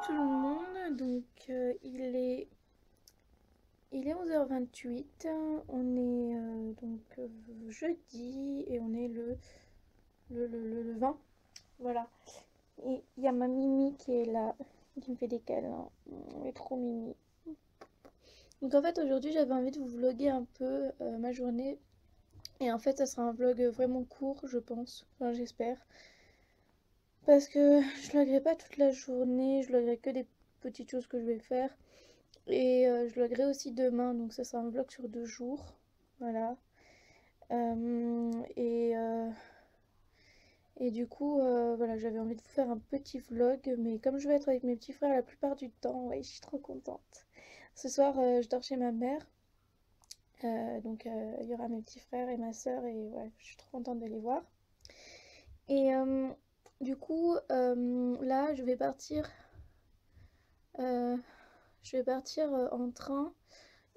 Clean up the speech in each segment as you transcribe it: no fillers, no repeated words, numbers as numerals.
tout le monde, donc il est 11h28, on est jeudi et on est le 20, voilà. Et il y a ma Mimi qui est là, qui me fait des câlins, elle est trop Mimi. Donc en fait aujourd'hui j'avais envie de vous vloguer un peu ma journée et en fait ça sera un vlog vraiment court je pense, enfin j'espère. Parce que je vloguerai pas toute la journée, je vloguerai que des petites choses que je vais faire. Et je vloguerai aussi demain, donc ça sera un vlog sur 2 jours. Voilà. Euh, et, euh, et du coup, voilà, j'avais envie de vous faire un petit vlog. Mais comme je vais être avec mes petits frères la plupart du temps, ouais, je suis trop contente. Ce soir, je dors chez ma mère. Donc il y aura mes petits frères et ma soeur. Et ouais, je suis trop contente de les voir. Et du coup, là, euh, je vais partir en train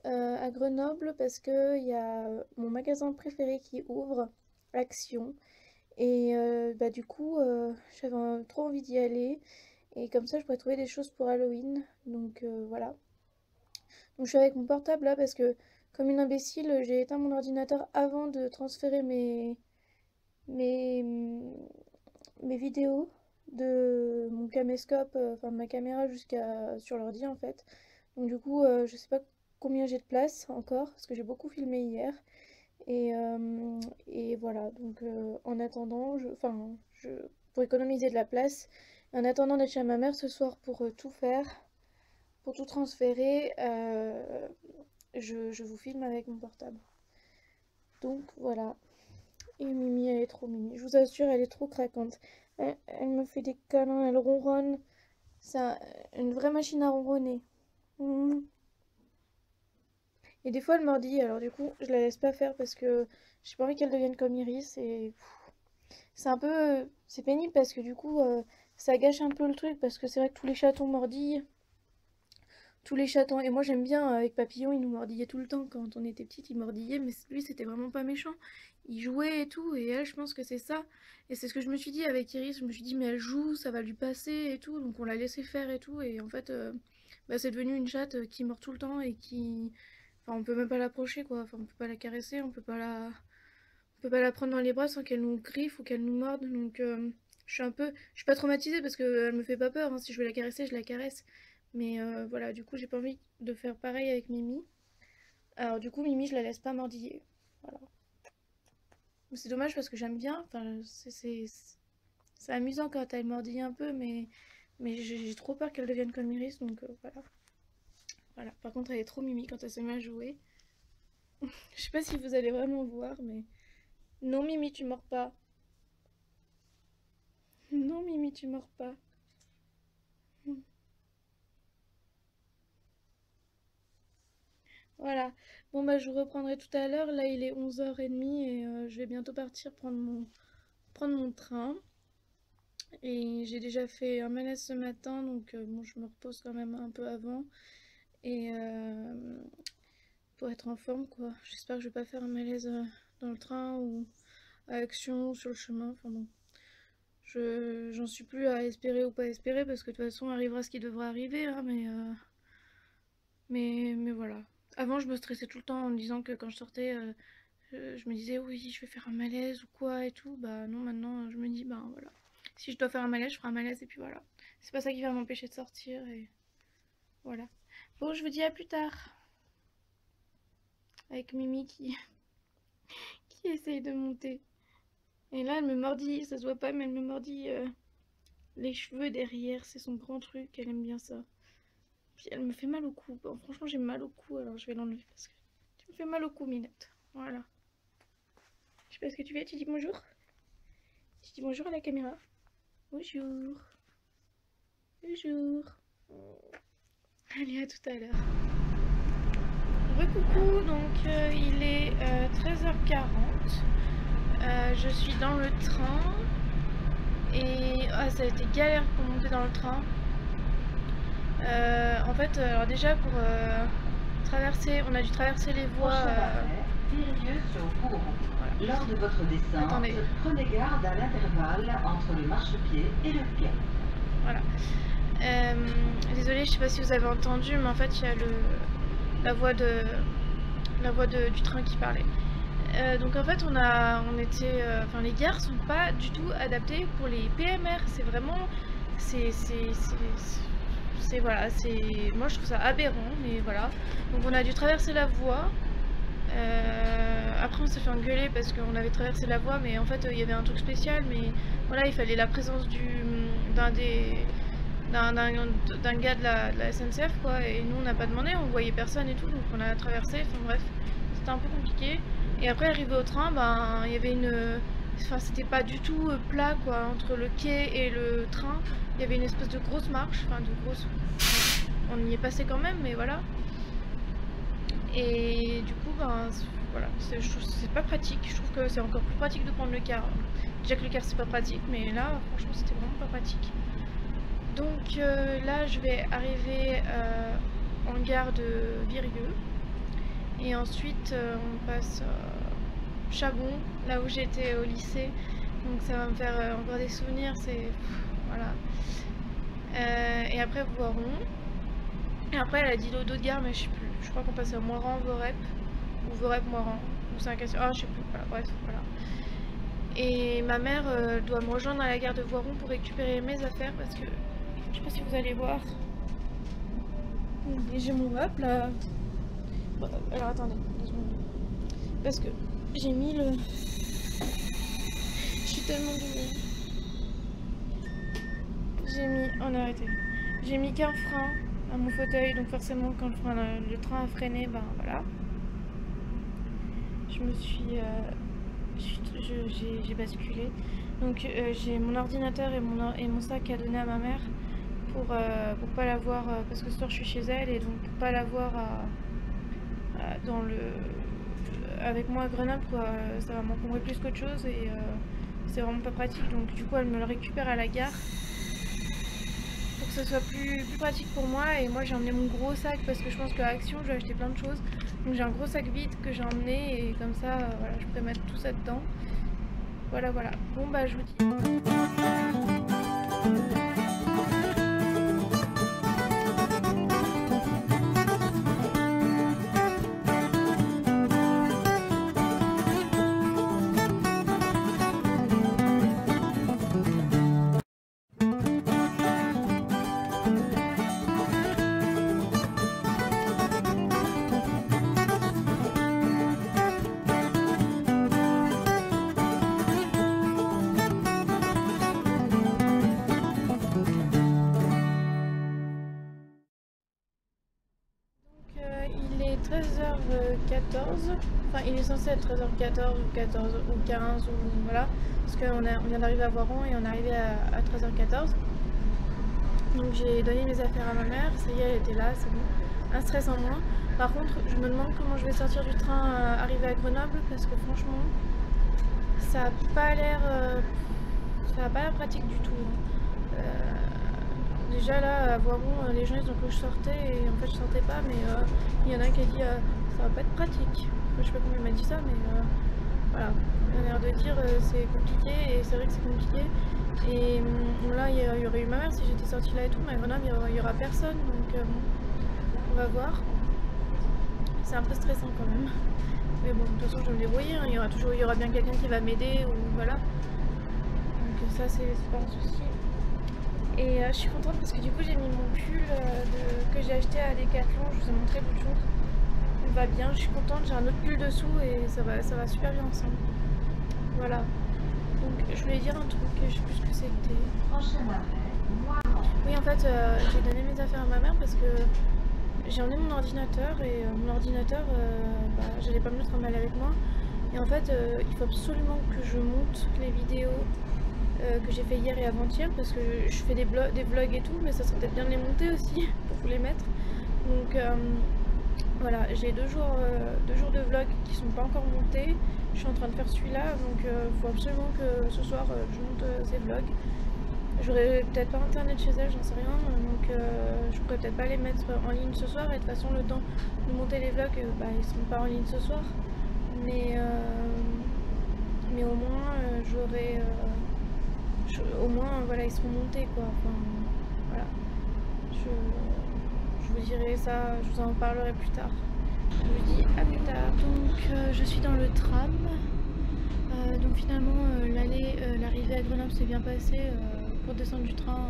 à Grenoble parce que il y a mon magasin préféré qui ouvre, Action. Et bah, du coup, j'avais trop envie d'y aller. Et comme ça, je pourrais trouver des choses pour Halloween. Donc voilà. Donc je suis avec mon portable là parce que, comme une imbécile, j'ai éteint mon ordinateur avant de transférer mes, mes vidéos de mon caméscope, enfin ma caméra jusqu'à sur l'ordi en fait. Donc du coup, je sais pas combien j'ai de place encore parce que j'ai beaucoup filmé hier. Et voilà, donc en attendant, pour économiser de la place, en attendant d'être chez ma mère ce soir pour tout faire, pour tout transférer, je vous filme avec mon portable. Donc voilà. Et Mimi, elle est trop Mimi. Je vous assure, elle est trop craquante. Elle me fait des câlins, elle ronronne. C'est une vraie machine à ronronner. Mhm. Et des fois, elle mordit. Alors du coup, je la laisse pas faire parce que j'ai pas envie qu'elle devienne comme Iris. Et c'est un peu... C'est pénible parce que du coup, ça gâche un peu le truc. Parce que c'est vrai que tous les chatons mordillent. Tous les chatons. Et moi, j'aime bien, avec Papillon, il nous mordillait tout le temps. Quand on était petite, il mordillait. Mais lui, c'était vraiment pas méchant. Il jouait et tout. Et elle, je pense que c'est ça. Et c'est ce que je me suis dit avec Iris. Je me suis dit, mais elle joue, ça va lui passer et tout. Donc on l'a laissé faire et tout. Et en fait, bah, c'est devenu une chatte qui mord tout le temps et qui... Enfin, on peut même pas l'approcher, quoi. Enfin, on peut pas la caresser, on peut pas la prendre dans les bras sans qu'elle nous griffe ou qu'elle nous morde. Donc, je suis pas traumatisée parce qu'elle me fait pas peur, hein. Si je veux la caresser, je la caresse. Mais voilà, du coup, j'ai pas envie de faire pareil avec Mimi. Alors, du coup, Mimi, je la laisse pas mordiller. Voilà. Mais c'est dommage parce que j'aime bien. Enfin, c'est amusant quand elle mordille un peu, mais j'ai trop peur qu'elle devienne comme Iris, donc voilà. Voilà. Par contre, elle est trop Mimi quand elle se met à jouer. Je sais pas si vous allez vraiment voir, mais... Non, Mimi, tu mords pas. Non, Mimi, tu mords pas. Voilà. Bon, bah, je vous reprendrai tout à l'heure. Là, il est 11h30 et je vais bientôt partir prendre mon train. Et j'ai déjà fait un malaise ce matin, donc bon, je me repose quand même un peu avant. Et pour être en forme, quoi. J'espère que je vais pas faire un malaise dans le train ou à Action ou sur le chemin. Enfin bon. J'en suis plus à espérer ou pas espérer parce que de toute façon arrivera ce qui devra arriver, hein, mais voilà. Avant je me stressais tout le temps en me disant que quand je sortais, je me disais oui je vais faire un malaise ou quoi et tout. Bah non, maintenant je me dis bah voilà. Si je dois faire un malaise, je ferai un malaise et puis voilà. C'est pas ça qui va m'empêcher de sortir et voilà. Bon, je vous dis à plus tard. Avec Mimi qui essaye de monter. Et là elle me mordit, ça se voit pas mais elle me mordit les cheveux derrière, c'est son grand truc, elle aime bien ça. Puis elle me fait mal au cou. Bon, franchement, j'ai mal au cou, alors je vais l'enlever parce que tu me fais mal au cou, Minette. Voilà. Je sais pas ce que tu fais, tu dis bonjour. Tu dis bonjour à la caméra. Bonjour. Bonjour. Allez, à tout à l'heure. Recoucou, donc il est 13h40. Je suis dans le train. Et ça a été galère pour monter dans le train. En fait, alors déjà pour traverser, on a dû traverser les voies. Voilà. Lors de votre descente, attendez, prenez garde à l'intervalle entre le marchepied et le quai. Voilà. Désolée, je sais pas si vous avez entendu, mais en fait il y a la voix du train qui parlait. Donc en fait on était, enfin les gares sont pas du tout adaptées pour les PMR. C'est vraiment, voilà, moi je trouve ça aberrant, mais voilà. Donc on a dû traverser la voie. Après on s'est fait engueuler parce qu'on avait traversé la voie, mais en fait il y avait un truc spécial, mais voilà, il fallait la présence d'un gars de la SNCF quoi, et nous on n'a pas demandé, on voyait personne et tout, donc on a traversé, enfin bref, c'était un peu compliqué. Et après arrivé au train, ben il y avait enfin c'était pas du tout plat quoi, entre le quai et le train, il y avait une espèce de grosse marche, on y est passé quand même, mais voilà. Et du coup, ben voilà, je trouve que c'est pas pratique. Je trouve que c'est encore plus pratique de prendre le car. Déjà que le car c'est pas pratique, mais là, franchement, c'était vraiment pas pratique. Donc là, je vais arriver en gare de Virieu. Et ensuite, on passe Chabon, là où j'étais au lycée. Donc ça va me faire encore des souvenirs. Voilà. Et après, Voiron. Et après, elle a dit d'autres gares, mais je sais plus. Je crois qu'on passait à Moiran, Vorep, ou Vorep, Moiran, ou Saint-Cassian, je sais plus, voilà, bref, voilà. Et ma mère doit me rejoindre à la gare de Voiron pour récupérer mes affaires, parce que, je sais pas si vous allez voir, et j'ai mon hop là. Bon, alors attendez, 2 secondes. Parce que j'ai mis le... Je suis tellement douée. On a arrêté. J'ai mis qu'un frein à mon fauteuil, donc forcément quand le train a freiné, ben voilà. Je me suis... j'ai basculé. Donc j'ai mon ordinateur et mon sac à donner à ma mère pour pas la voir, parce que ce soir je suis chez elle, et donc pour pas la voir avec moi à Grenoble quoi, ça va m'encombrer plus qu'autre chose, et c'est vraiment pas pratique. Donc du coup elle me le récupère à la gare pour que ce soit plus pratique pour moi. Et moi j'ai emmené mon gros sac parce que je pense qu'à Action je vais acheter plein de choses, donc j'ai un gros sac vide que j'ai emmené, et comme ça voilà, je pourrais mettre tout ça dedans. Voilà. Bon bah je vous dis. Il est 13h14, enfin il est censé être 13h14 ou 14 ou 15 ou voilà, parce qu'on vient d'arriver à Voiron et on est arrivé à 13h14. Donc j'ai donné mes affaires à ma mère, ça y est, elle était là, c'est bon, un stress en moins. Par contre je me demande comment je vais sortir du train arrivé à Grenoble, parce que franchement ça a pas l'air pratique du tout. Déjà là à Voiron, les gens ils ont cru que je sortais, et en fait je sortais pas, mais il y en a un qui a dit ça va pas être pratique. Je sais pas comment il m'a dit ça, mais voilà, il a l'air de dire c'est compliqué, et c'est vrai que c'est compliqué. Et là il y aurait eu ma mère si j'étais sortie là et tout, mais à Grenoble il y aura personne, donc on va voir. C'est un peu stressant quand même, mais bon de toute façon je vais me débrouiller, hein. Il y aura bien quelqu'un qui va m'aider, ou voilà, donc ça c'est pas un souci. Et je suis contente parce que du coup j'ai mis mon pull que j'ai acheté à Decathlon, je vous ai montré l'autre jour. Il va bien, je suis contente, j'ai un autre pull dessous et ça va super bien ensemble. Voilà. Donc je voulais dire un truc, je sais plus ce que c'était. Oui, en fait j'ai donné mes affaires à ma mère parce que j'ai emmené mon ordinateur, et mon ordinateur j'allais pas me le trimballer avec moi. Et en fait il faut absolument que je monte les vidéos que j'ai fait hier et avant-hier, parce que je fais des vlogs et tout, mais ça serait peut-être bien de les monter aussi pour vous les mettre. Donc voilà, j'ai 2 jours de vlog qui sont pas encore montés. Je suis en train de faire celui-là, donc il faut absolument que ce soir je monte ces vlogs. J'aurai peut-être pas internet chez elle, j'en sais rien, donc je pourrais peut-être pas les mettre en ligne ce soir, et de toute façon le temps de monter les vlogs, ils seront pas en ligne ce soir, mais au moins j'aurai au moins voilà, ils seront montés quoi, enfin voilà. Je vous dirai ça, je vous en parlerai plus tard. Je vous dis à plus tard. Donc je suis dans le tram. Donc finalement l'arrivée à Grenoble s'est bien passée. Pour descendre du train,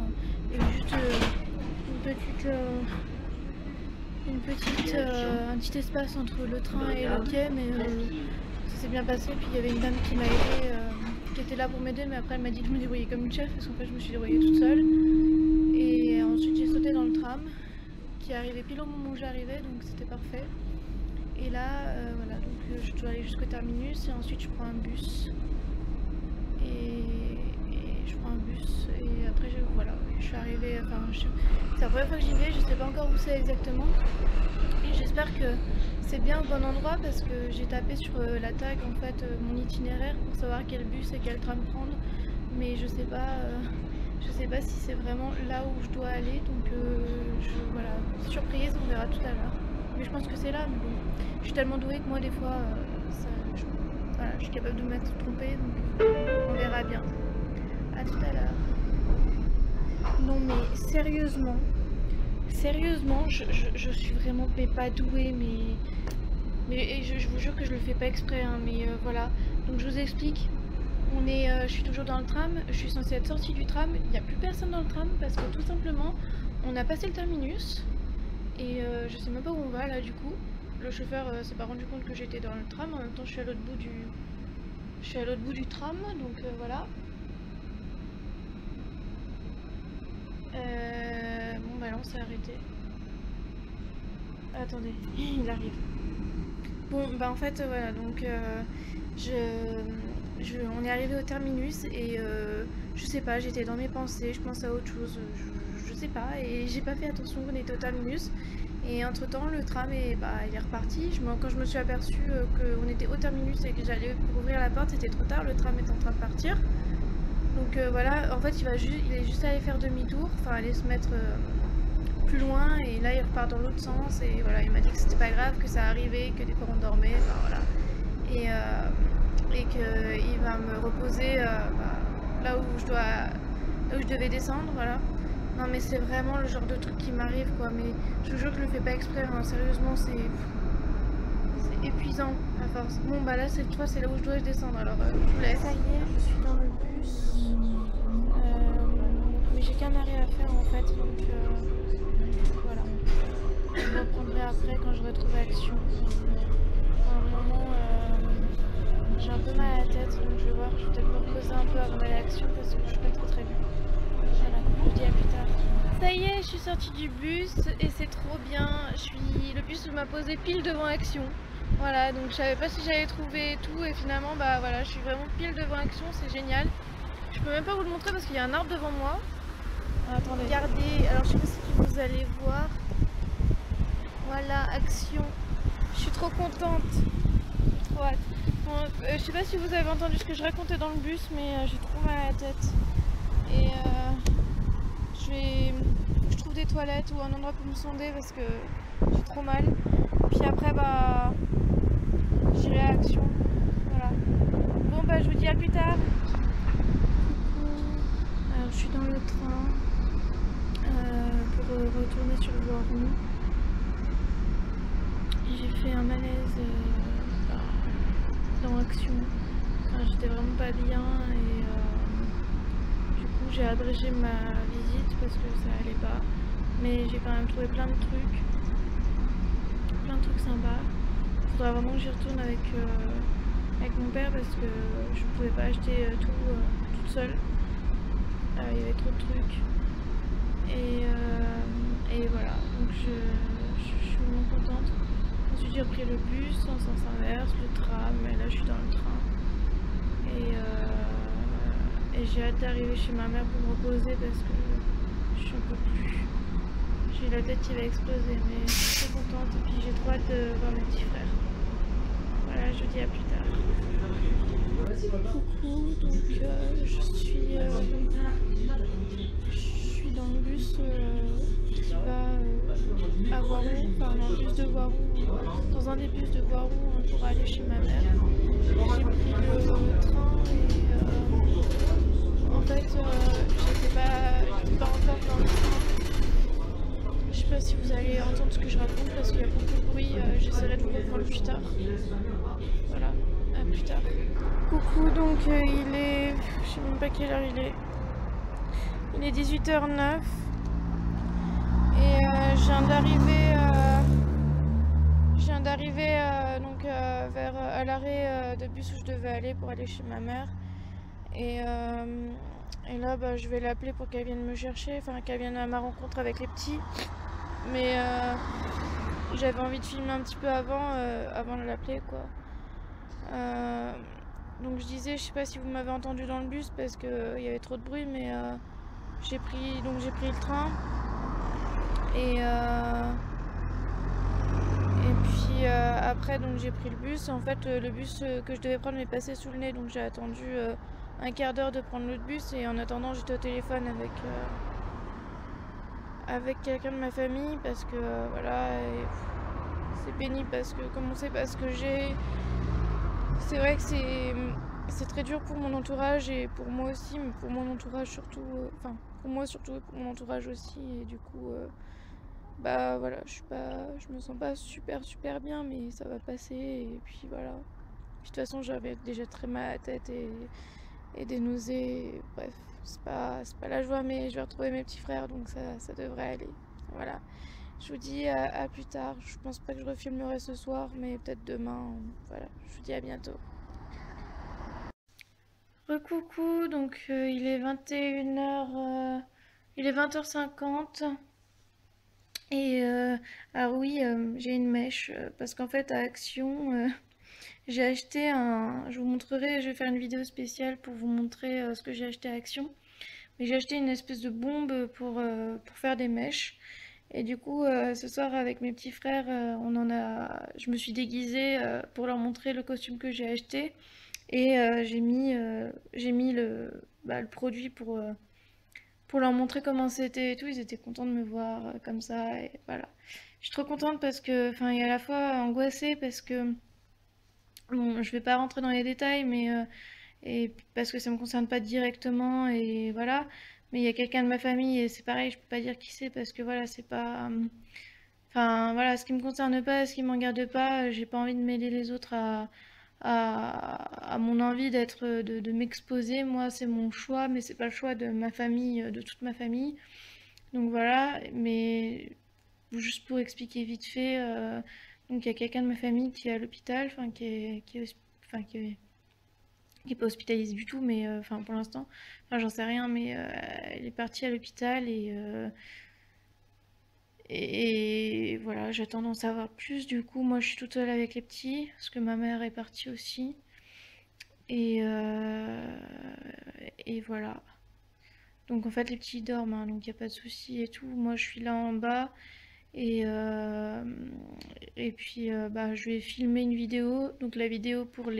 il y a juste un petit espace entre le train et le quai, mais ça s'est bien passé. Puis il y avait une dame qui m'a aidée, qui était là pour m'aider, mais après elle m'a dit que je me débrouillais comme une chef, parce qu'en fait je me suis débrouillée toute seule. Et ensuite j'ai sauté dans le tram, qui est arrivé pile au moment où j'arrivais, donc c'était parfait. Et là, voilà, donc je dois aller jusqu'au terminus, et ensuite je prends un bus. Et je prends un bus, et après voilà, je suis arrivée, enfin c'est la première fois que j'y vais, je sais pas encore où c'est exactement. Et j'espère que c'est bien au bon endroit, parce que j'ai tapé sur la tag en fait mon itinéraire pour savoir quel bus et quel tram prendre, mais je sais pas si c'est vraiment là où je dois aller, donc voilà, surprise, on verra tout à l'heure. Mais je pense que c'est là, mais bon, je suis tellement douée que moi des fois, voilà, je suis capable de m'être trompée, donc on verra bien. À tout à l'heure. Non mais sérieusement, je suis vraiment pas douée, mais je vous jure que je le fais pas exprès, hein, mais voilà. Donc je vous explique. Je suis toujours dans le tram, je suis censée être sortie du tram, il n'y a plus personne dans le tram parce que tout simplement on a passé le terminus et je sais même pas où on va là du coup. Le chauffeur s'est pas rendu compte que j'étais dans le tram, en même temps je suis à l'autre bout du tram, donc voilà. Bon bah là on s'est arrêté. Attendez, il arrive. Bon bah en fait voilà, donc on est arrivé au terminus et je sais pas, j'étais dans mes pensées, je pense à autre chose, je sais pas, et j'ai pas fait attention qu'on était au terminus. Et entre temps le tram il est reparti. Quand je me suis aperçue qu'on était au terminus et que j'allais pour ouvrir la porte, c'était trop tard, le tram est en train de partir. Donc voilà, en fait il est juste allé faire demi-tour, enfin aller se mettre plus loin, et là il repart dans l'autre sens, et voilà, il m'a dit que c'était pas grave, que ça arrivait, que des fois on dormait, enfin voilà. Et qu'il va me reposer là où je devais descendre, voilà. Non mais c'est vraiment le genre de truc qui m'arrive quoi, mais je vous jure que je le fais pas exprès, hein. Sérieusement c'est épuisant à force. Bon bah là cette fois c'est là où je dois descendre, alors je vous laisse. Ça y est, je suis dans le bus, mais j'ai qu'un arrêt à faire en fait, donc voilà. Je reprendrai après quand j'aurai trouvé Action. Pour le moment j'ai un peu mal à la tête, donc je vais voir, je vais peut-être me reposer un peu avant d'aller à Action parce que je suis pas très bien. Voilà, je vous dis à plus tard. Ça y est, je suis sortie du bus et c'est trop bien. Le bus m'a posé pile devant Action. Voilà, donc je savais pas si j'allais trouver tout, et finalement bah voilà, je suis vraiment pile devant Action, c'est génial. Je peux même pas vous le montrer parce qu'il y a un arbre devant moi. Attendez, regardez, alors je sais pas si vous allez voir. Voilà, Action. Je suis trop contente. Trop hâte. Bon, je sais pas si vous avez entendu ce que je racontais dans le bus, mais j'ai trop mal à la tête. Et je trouve des toilettes ou un endroit pour me sonder parce que j'ai trop mal. Puis après bah j'irai à Action. Voilà. Bon bah je vous dis à plus tard. Alors je suis dans le train pour retourner sur le Voiron. J'ai fait un malaise dans Action. Enfin, j'étais vraiment pas bien, et du coup j'ai abrégé ma visite parce que ça allait pas. Mais j'ai quand même trouvé plein de trucs sympas. Faudra vraiment que j'y retourne avec mon père parce que je pouvais pas acheter tout toute seule. Il y avait trop de trucs. Et voilà, donc je suis vraiment contente. Ensuite j'ai repris le bus en sens inverse, le tram, et là je suis dans le train. Et j'ai hâte d'arriver chez ma mère pour me reposer parce que je suis un peu plus. J'ai la tête qui va exploser, mais je suis très contente, et puis j'ai trop hâte de voir mes petits frères. Voilà, je vous dis à plus tard. Coucou, donc je suis dans le bus qui va à Voiron, enfin dans le bus de Voiron, dans un des bus de Voiron pour aller chez ma mère. J'ai pris le train et en fait j'étais pas en forme dans le train. tard. Voilà, à plus tard. Coucou, donc il est... Je sais même pas quelle heure il est. Il est 18h09. Et je viens d'arriver donc vers à l'arrêt de bus où je devais aller pour aller chez ma mère. Et là, bah, je vais l'appeler pour qu'elle vienne me chercher, enfin qu'elle vienne à ma rencontre avec les petits. Mais j'avais envie de filmer un petit peu avant de l'appeler, quoi. Donc je disais, je sais pas si vous m'avez entendu dans le bus parce que il y avait trop de bruit, mais j'ai pris le train et puis après donc j'ai pris le bus. En fait, le bus que je devais prendre m'est passé sous le nez, donc j'ai attendu un quart d'heure de prendre l'autre bus et en attendant j'étais au téléphone avec quelqu'un de ma famille parce que voilà, et c'est pénible parce que comme on sait pas ce que j'ai, c'est vrai que c'est très dur pour mon entourage et pour moi aussi, mais pour mon entourage surtout, enfin pour moi surtout et pour mon entourage aussi, et du coup bah voilà, je me sens pas super bien, mais ça va passer et puis voilà. Puis, de toute façon j'avais déjà très mal à la tête et des nausées, et bref, c'est pas la joie, mais je vais retrouver mes petits frères donc ça devrait aller. Voilà. Je vous dis à plus tard. Je pense pas que je refilmerai ce soir, mais peut-être demain. Voilà, je vous dis à bientôt. Recoucou, donc il est 21h, il est 20h50. Et alors oui, j'ai une mèche, parce qu'en fait à Action, j'ai acheté je vous montrerai, je vais faire une vidéo spéciale pour vous montrer ce que j'ai acheté à Action. Mais j'ai acheté une espèce de bombe pour faire des mèches. Et du coup, ce soir avec mes petits frères, je me suis déguisée pour leur montrer le costume que j'ai acheté. Et j'ai mis le produit pour leur montrer comment c'était et tout. Ils étaient contents de me voir comme ça. Et voilà. Je suis trop contente parce que, enfin, et à la fois angoissée parce que, bon, je vais pas rentrer dans les détails, mais et parce que ça me concerne pas directement et voilà. Mais il y a quelqu'un de ma famille et c'est pareil, je peux pas dire qui c'est parce que voilà, c'est pas. Enfin voilà, ce qui me concerne pas, ce qui me regarde pas, j'ai pas envie de mêler les autres à mon envie de m'exposer. Moi, c'est mon choix, mais c'est pas le choix de ma famille, de toute ma famille. Donc voilà, mais juste pour expliquer vite fait, donc il y a quelqu'un de ma famille qui est à l'hôpital, enfin enfin, qui est pas hospitalisée du tout, mais enfin pour l'instant, enfin j'en sais rien, mais elle est partie à l'hôpital et voilà, j'attends d'en savoir plus. Du coup, moi je suis toute seule avec les petits, parce que ma mère est partie aussi. Et, euh, et voilà. Donc en fait les petits dorment, hein, donc il n'y a pas de souci et tout. Moi je suis là en bas et, puis bah, je vais filmer une vidéo. Donc la vidéo pour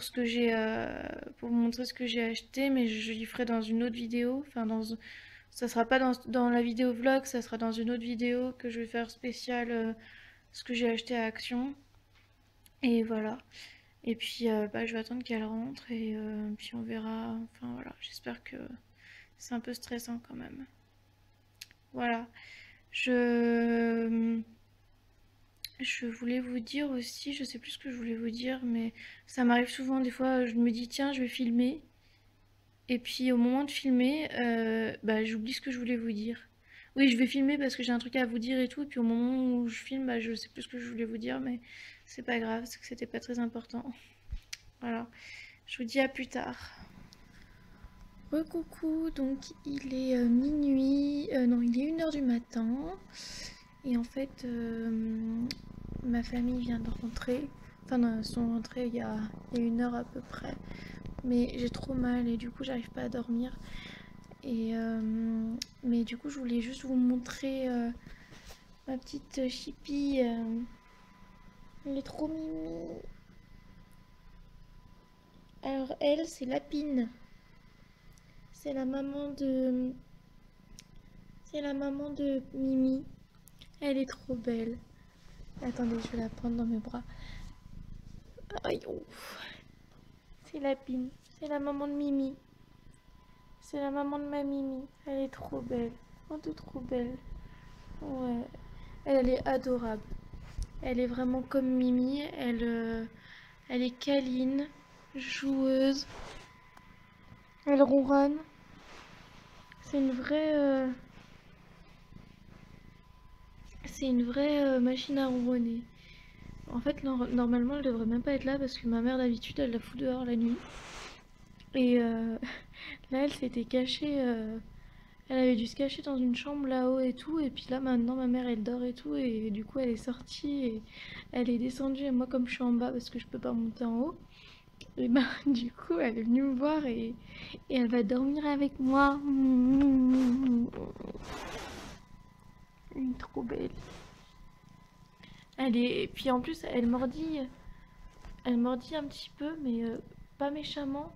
ce que j'ai pour vous montrer ce que j'ai acheté, mais je l'y ferai dans une autre vidéo. Enfin ça sera pas dans la vidéo vlog, ça sera dans une autre vidéo que je vais faire spéciale ce que j'ai acheté à Action. Et voilà. Et puis bah, je vais attendre qu'elle rentre et puis on verra. Enfin voilà, j'espère que c'est un peu stressant quand même. Voilà. Je voulais vous dire aussi, je sais plus ce que je voulais vous dire, mais ça m'arrive souvent, des fois je me dis tiens je vais filmer, et puis au moment de filmer, bah, j'oublie ce que je voulais vous dire. Oui, je vais filmer parce que j'ai un truc à vous dire et tout, et puis au moment où je filme, bah, je sais plus ce que je voulais vous dire, mais c'est pas grave, c'est que c'était pas très important. Voilà, je vous dis à plus tard. Recoucou, donc il est minuit, non il est 1h du matin, et en fait ma famille vient de rentrer, enfin sont rentrés il y a 1 heure à peu près, mais j'ai trop mal et du coup j'arrive pas à dormir, et mais du coup je voulais juste vous montrer ma petite chipie, elle est trop mimi. Alors elle c'est Lapine, c'est la maman de Mimi. Elle est trop belle. Attendez, je vais la prendre dans mes bras. Aïe, ouf. C'est Lapine. C'est la maman de Mimi. C'est la maman de ma Mimi. Elle est trop belle. Oh, tout trop belle. Ouais. Elle est adorable. Elle est vraiment comme Mimi, elle est câline, joueuse, elle ronronne. C'est une vraie machine à ronronner. En fait, normalement, elle devrait même pas être là parce que ma mère d'habitude, elle la fout dehors la nuit. Et là, elle s'était cachée. Elle avait dû se cacher dans une chambre là-haut et tout. Et puis là, maintenant, ma mère, elle dort et tout. Et du coup, elle est sortie et elle est descendue. Et moi, comme je suis en bas parce que je peux pas monter en haut, et ben, du coup, elle est venue me voir et elle va dormir avec moi. Elle est trop belle. Et puis en plus, elle mordit un petit peu, mais pas méchamment.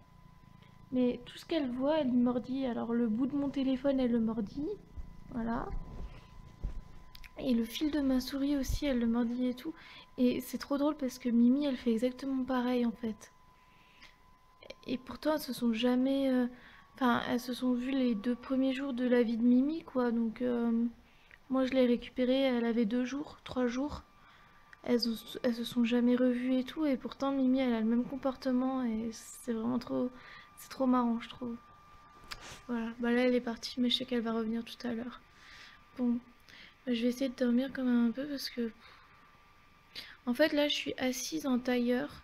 Mais tout ce qu'elle voit, elle mordit. Alors le bout de mon téléphone, elle le mordit. Voilà. Et le fil de ma souris aussi, elle le mordit et tout. Et c'est trop drôle parce que Mimi, elle fait exactement pareil en fait. Et pourtant, elles se sont jamais... Enfin, elles se sont vues les 2 premiers jours de la vie de Mimi, quoi. Donc, moi, je l'ai récupérée, elle avait 2 jours, 3 jours. Elles se sont jamais revues et tout. Et pourtant, Mimi, elle a le même comportement. Et c'est vraiment trop... C'est trop marrant, je trouve. Voilà. Bah là, elle est partie, mais je sais qu'elle va revenir tout à l'heure. Bon, bah, je vais essayer de dormir quand même un peu parce que... En fait, là, je suis assise en tailleur.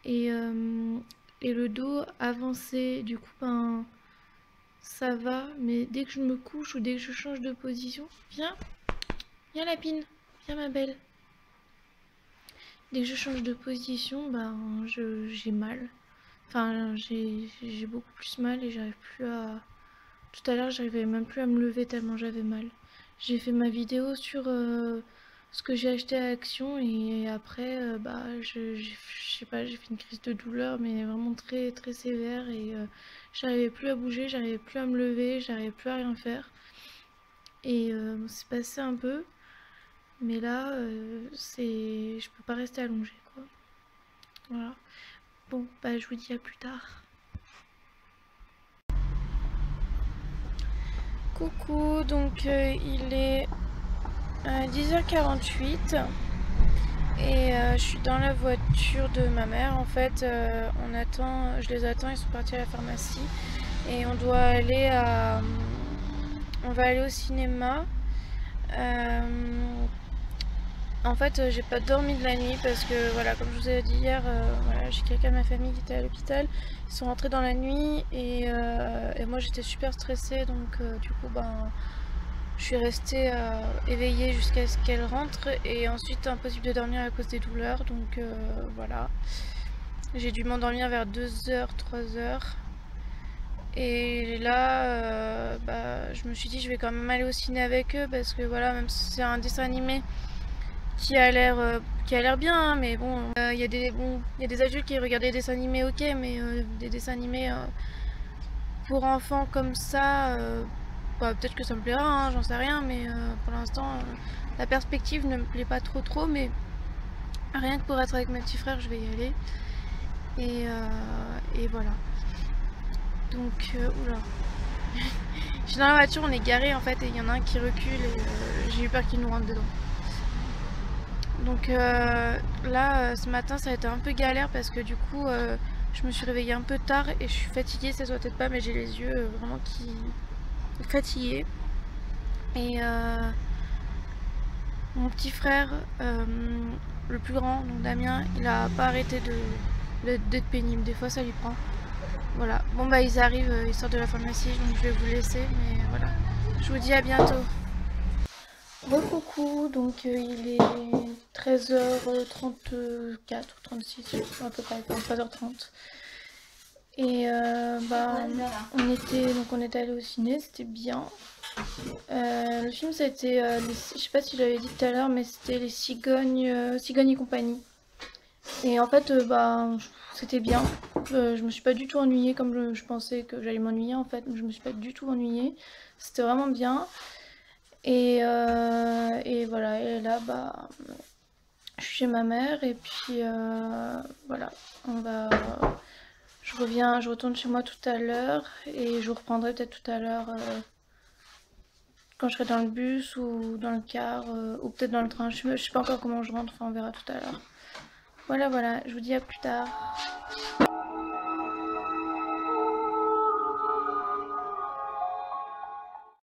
Et, euh, et le dos avancé. Du coup, ben... Ça va, mais dès que je me couche ou dès que je change de position... Viens, viens Lapine, viens ma belle. Dès que je change de position, ben j'ai mal. Enfin, j'ai beaucoup plus mal et j'arrive plus à... Tout à l'heure, j'arrivais même plus à me lever tellement j'avais mal. J'ai fait ma vidéo sur ce que j'ai acheté à Action et après, bah, je sais pas, j'ai fait une crise de douleur, mais vraiment très très sévère et j'arrivais plus à bouger, j'arrivais plus à me lever, j'arrivais plus à rien faire. Et c'est passé un peu, mais là, je peux pas rester allongée, quoi. Voilà. Bon, bah je vous dis à plus tard. Coucou, donc il est 10h48 et je suis dans la voiture de ma mère. En fait, je les attends, ils sont partis à la pharmacie et on va aller au cinéma. En fait, j'ai pas dormi de la nuit parce que, voilà, comme je vous ai dit hier, voilà, j'ai quelqu'un de ma famille qui était à l'hôpital. Ils sont rentrés dans la nuit et moi j'étais super stressée, donc du coup, ben, je suis restée éveillée jusqu'à ce qu'elle rentre et ensuite impossible de dormir à cause des douleurs, donc voilà. J'ai dû m'endormir vers 2h, 3h. Et là, bah, je me suis dit je vais quand même aller au ciné avec eux parce que voilà, même si c'est un dessin animé qui a l'air bien, hein, mais bon, il y a des adultes qui regardent des dessins animés, ok, mais des dessins animés pour enfants comme ça, bah, peut-être que ça me plaira, hein, j'en sais rien, mais pour l'instant, la perspective ne me plaît pas trop, mais rien que pour être avec mes petits frères, je vais y aller. Et voilà. Donc, oula. Je suis dans la voiture, on est garé en fait, et il y en a un qui recule, et j'ai eu peur qu'il nous rentre dedans. Donc là, ce matin, ça a été un peu galère parce que du coup, je me suis réveillée un peu tard et je suis fatiguée, ça se voit peut-être pas, mais j'ai les yeux vraiment qui fatigués. Et mon petit frère, le plus grand, donc Damien, il a pas arrêté d'être pénible. Des fois, ça lui prend. Voilà. Bon bah ils arrivent, ils sortent de la pharmacie, donc je vais vous laisser, mais voilà. Je vous dis à bientôt. Coucou, donc il est 13h34 ou 36, à peu près, 13h30. Et bah, on était allé au ciné, c'était bien. Le film c'était, je sais pas si je l'avais dit tout à l'heure, mais c'était les Cigognes et compagnie. Et en fait, bah, c'était bien. Je me suis pas du tout ennuyée comme je pensais que j'allais m'ennuyer en fait. Je me suis pas du tout ennuyée. C'était vraiment bien. Et voilà, et là, bah, je suis chez ma mère et puis voilà, je retourne chez moi tout à l'heure et je vous reprendrai peut-être tout à l'heure quand je serai dans le bus ou dans le car ou peut-être dans le train. Je sais pas encore comment je rentre, enfin on verra tout à l'heure. Voilà, je vous dis à plus tard.